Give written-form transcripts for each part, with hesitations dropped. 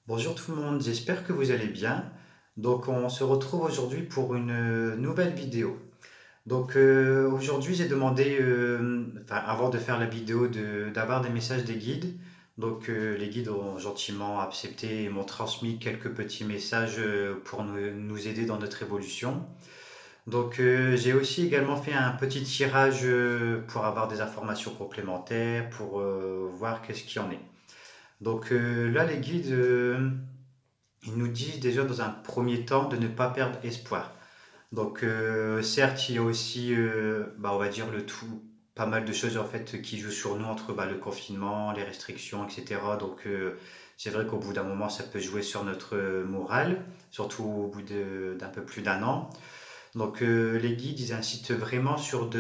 Bonjour tout le monde, j'espère que vous allez bien. Donc on se retrouve aujourd'hui pour une nouvelle vidéo. Donc aujourd'hui j'ai demandé, enfin avant de faire la vidéo, d'avoir des messages des guides. Donc les guides ont gentiment accepté et m'ont transmis quelques petits messages pour nous aider dans notre évolution. Donc j'ai aussi également fait un petit tirage pour avoir des informations complémentaires, pour voir qu'est-ce qu'il y en est. Donc là les guides... ils nous disent déjà dans un premier temps de ne pas perdre espoir. Donc certes, il y a aussi, on va dire le tout, pas mal de choses en fait qui jouent sur nous entre le confinement, les restrictions, etc. Donc c'est vrai qu'au bout d'un moment, ça peut jouer sur notre morale, surtout au bout d'un peu plus d'un an. Donc les guides, ils insistent vraiment sur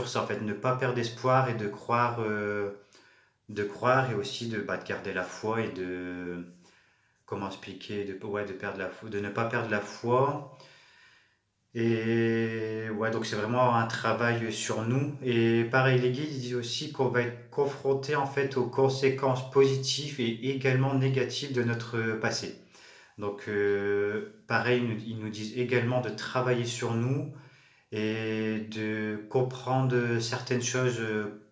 ça, en fait, ne pas perdre espoir et de croire et aussi de garder la foi et comment expliquer, ouais, de perdre la foi, de ne pas perdre la foi. Et ouais, donc c'est vraiment un travail sur nous. Et pareil, les guides ils disent aussi qu'on va être confronté en fait aux conséquences positives et également négatives de notre passé. Donc pareil, ils nous disent également de travailler sur nous et de comprendre certaines choses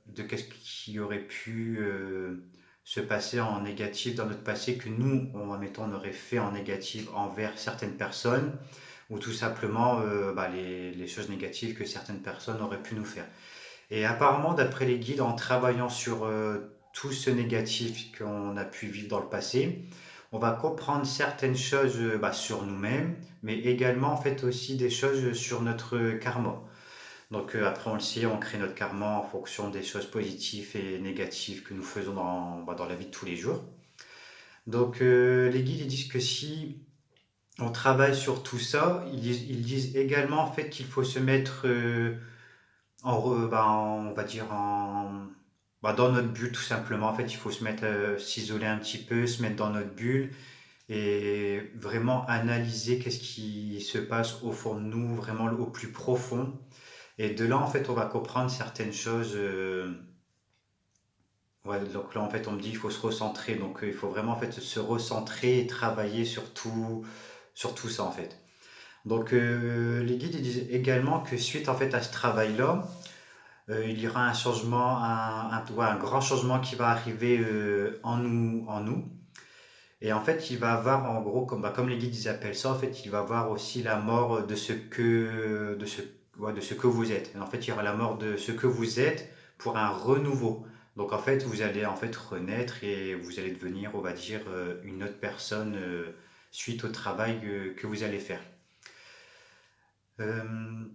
de qu'est-ce qui aurait pu se passer en négatif dans notre passé que nous, admettons, on aurait fait en négatif envers certaines personnes ou tout simplement les choses négatives que certaines personnes auraient pu nous faire. Et apparemment, d'après les guides, en travaillant sur tout ce négatif qu'on a pu vivre dans le passé, on va comprendre certaines choses sur nous-mêmes, mais également en fait aussi des choses sur notre karma. Donc après, on le sait, on crée notre karma en fonction des choses positives et négatives que nous faisons dans la vie de tous les jours. Donc les guides ils disent que si on travaille sur tout ça, ils disent également en fait qu'il faut se mettre on va dire dans notre bulle tout simplement. En fait, il faut se mettre, s'isoler un petit peu, se mettre dans notre bulle et vraiment analyser qu'est-ce qui se passe au fond de nous, vraiment au plus profond. Et de là, en fait, on va comprendre certaines choses. Ouais, donc là, en fait, on me dit qu'il faut se recentrer. Donc, il faut vraiment, en fait, se recentrer et travailler sur tout ça, en fait. Donc, les guides ils disent également que suite, en fait, à ce travail-là, il y aura un changement, ouais, un grand changement qui va arriver en nous. Et en fait, il va avoir, en gros, comme les guides ils appellent ça, en fait, il va avoir aussi la mort ouais, de ce que vous êtes. Et en fait, il y aura la mort de ce que vous êtes pour un renouveau. Donc en fait, vous allez en fait renaître et vous allez devenir, on va dire, une autre personne suite au travail que vous allez faire. Euh,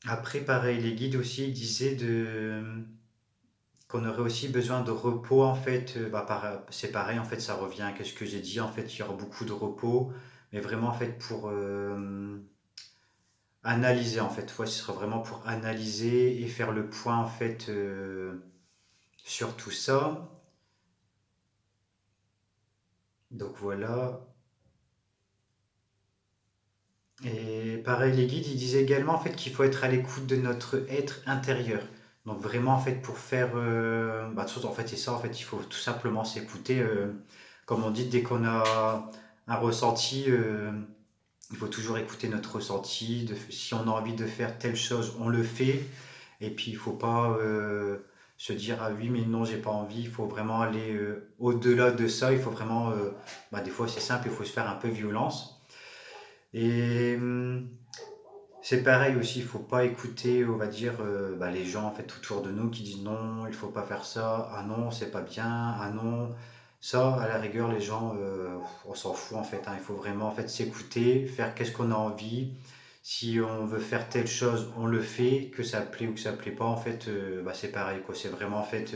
Après, pareil, les guides aussi disaient qu'on aurait aussi besoin de repos en fait. C'est pareil, en fait, ça revient à ce que j'ai dit. En fait, il y aura beaucoup de repos, mais vraiment en fait pour analyser en fait. Ouais, ce sera vraiment pour analyser et faire le point en fait sur tout ça. Donc voilà. Et pareil, les guides, ils disaient également en fait qu'il faut être à l'écoute de notre être intérieur. Donc vraiment en fait pour faire, de toute façon, en fait c'est ça en fait, il faut tout simplement s'écouter. Comme on dit, dès qu'on a un ressenti, il faut toujours écouter notre ressenti. Si on a envie de faire telle chose, on le fait. Et puis il faut pas se dire ah oui mais non j'ai pas envie. Il faut vraiment aller au-delà de ça. Il faut vraiment, des fois c'est simple, il faut se faire un peu violence. Et c'est pareil aussi, il faut pas écouter, on va dire, les gens en fait autour de nous qui disent non, il faut pas faire ça, ah non, c'est pas bien, ah non. Ça, à la rigueur, les gens, on s'en fout en fait, hein. Il faut vraiment en fait s'écouter, faire qu'est-ce qu'on a envie. Si on veut faire telle chose, on le fait, que ça plaît ou que ça plaît pas, en fait, c'est pareil quoi. C'est vraiment en fait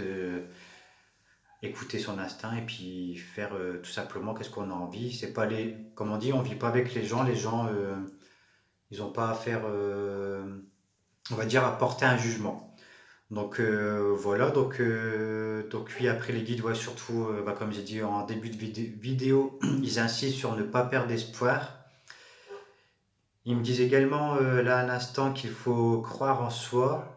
écouter son instinct et puis faire tout simplement qu'est-ce qu'on a envie. C'est pas comme on dit, on vit pas avec les gens. Les gens, ils ont pas à faire, on va dire, à porter un jugement. Donc voilà, donc oui, après les guides, ouais, surtout, comme j'ai dit en début de vidéo, ils insistent sur ne pas perdre espoir. Ils me disent également là à l'instant qu'il faut croire en soi.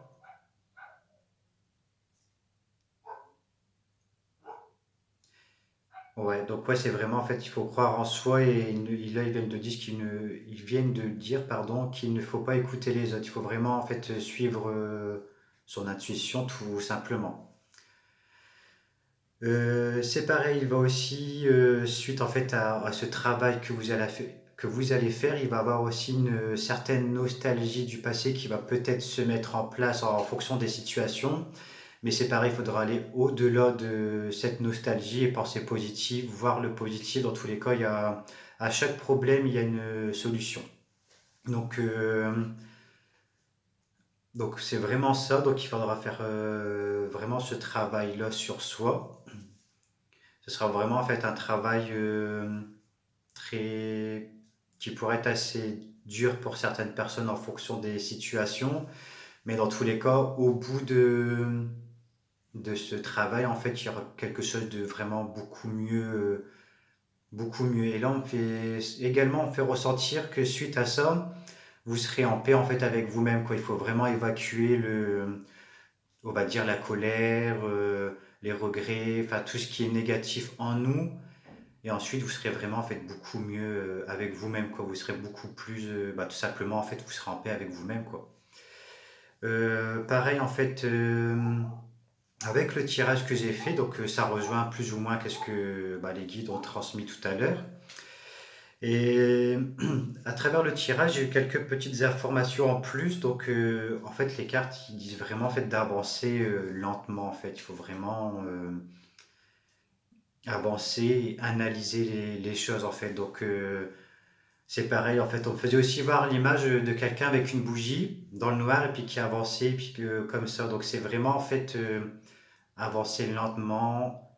Ouais, donc ouais, c'est vraiment en fait, il faut croire en soi et là ils viennent de dire pardon qu'il ne faut pas écouter les autres. Il faut vraiment en fait suivre son intuition tout simplement. C'est pareil, il va aussi suite en fait à ce travail que vous allez faire, il va avoir aussi une certaine nostalgie du passé qui va peut-être se mettre en place en fonction des situations. Mais c'est pareil, il faudra aller au-delà de cette nostalgie et penser positif, voir le positif. Dans tous les cas, à chaque problème, il y a une solution. Donc, euh, donc c'est vraiment ça. Donc il faudra faire vraiment ce travail-là sur soi. Ce sera vraiment en fait un travail très qui pourrait être assez dur pour certaines personnes en fonction des situations. Mais dans tous les cas, au bout de ce travail, en fait, il y aura quelque chose de vraiment beaucoup mieux, beaucoup mieux. Et là, on fait ressentir que suite à ça, vous serez en paix en fait avec vous-même, quoi. Il faut vraiment évacuer on va dire la colère, les regrets, enfin tout ce qui est négatif en nous. Et ensuite, vous serez vraiment en fait beaucoup mieux avec vous-même, quoi. Vous serez beaucoup plus, tout simplement en fait, vous serez en paix avec vous-même, quoi. Pareil en fait. Avec le tirage que j'ai fait, donc ça rejoint plus ou moins qu'est-ce que les guides ont transmis tout à l'heure. Et à travers le tirage, j'ai eu quelques petites informations en plus. Donc en fait, les cartes, ils disent vraiment en fait d'avancer lentement. En fait, il faut vraiment avancer et analyser les choses en fait. Donc c'est pareil. En fait, on me faisait aussi voir l'image de quelqu'un avec une bougie dans le noir et puis qui avançait, et puis que comme ça. Donc c'est vraiment en fait avancer lentement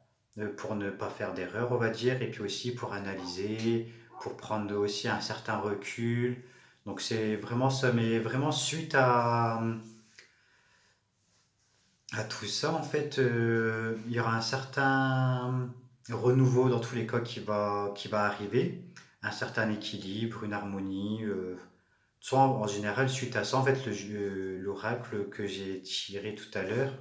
pour ne pas faire d'erreur, on va dire, et puis aussi pour analyser, pour prendre aussi un certain recul. Donc c'est vraiment ça, mais vraiment suite à tout ça, en fait, il y aura un certain renouveau dans tous les cas qui va arriver, un certain équilibre, une harmonie. Soit en général, suite à ça, en fait, l'oracle que j'ai tiré tout à l'heure,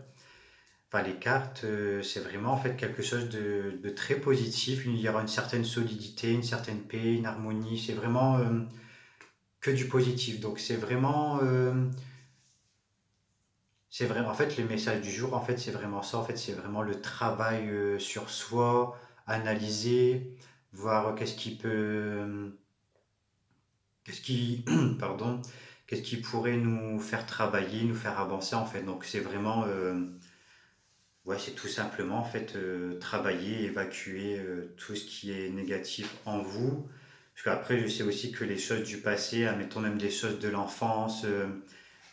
enfin, les cartes, c'est vraiment en fait quelque chose de très positif. Il y aura une certaine solidité, une certaine paix, une harmonie. C'est vraiment que du positif. Donc c'est vraiment en fait les messages du jour. En fait, c'est vraiment ça. En fait, c'est vraiment le travail sur soi, analyser, voir qu'est-ce qui, pardon, qu'est-ce qui pourrait nous faire travailler, nous faire avancer en fait. Donc c'est vraiment ouais, c'est tout simplement en fait travailler, évacuer tout ce qui est négatif en vous. Parce qu'après, je sais aussi que les choses du passé, admettons même des choses de l'enfance,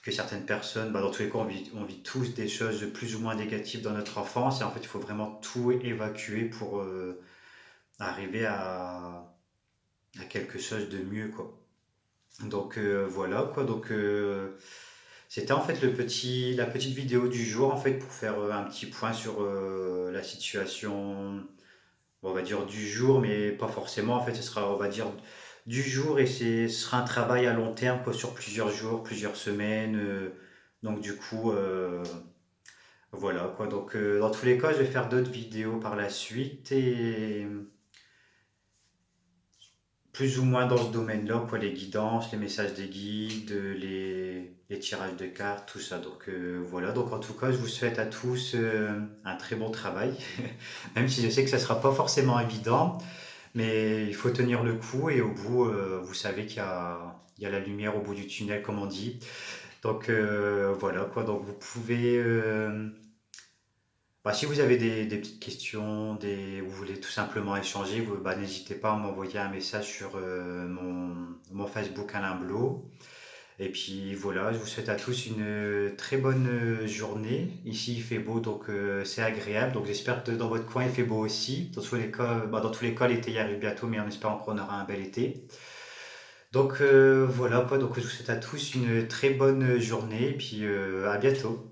que certaines personnes, dans tous les cas, on vit tous des choses plus ou moins négatives dans notre enfance. Et en fait, il faut vraiment tout évacuer pour arriver à quelque chose de mieux, quoi. Donc voilà, quoi. Donc c'était en fait la petite vidéo du jour en fait pour faire un petit point sur la situation, on va dire du jour, mais pas forcément. En fait, ce sera, on va dire, du jour et ce sera un travail à long terme quoi, sur plusieurs jours, plusieurs semaines. Donc du coup, voilà quoi. Donc dans tous les cas, je vais faire d'autres vidéos par la suite et plus ou moins dans ce domaine-là, quoi, les guidances, les messages des guides, les tirages de cartes, tout ça. Donc voilà, donc en tout cas, je vous souhaite à tous un très bon travail, même si je sais que ça ne sera pas forcément évident, mais il faut tenir le coup et au bout, vous savez il y a la lumière au bout du tunnel, comme on dit. Donc voilà, quoi, donc vous pouvez... si vous avez des petites questions, vous voulez tout simplement échanger, n'hésitez pas à m'envoyer un message sur mon Facebook Alain Blot. Et puis voilà, je vous souhaite à tous une très bonne journée. Ici il fait beau, donc c'est agréable. Donc j'espère que dans votre coin il fait beau aussi. Dans tous les cas, l'été y arrive bientôt, mais en espérant qu'on aura un bel été. Donc voilà quoi, donc je vous souhaite à tous une très bonne journée et puis à bientôt.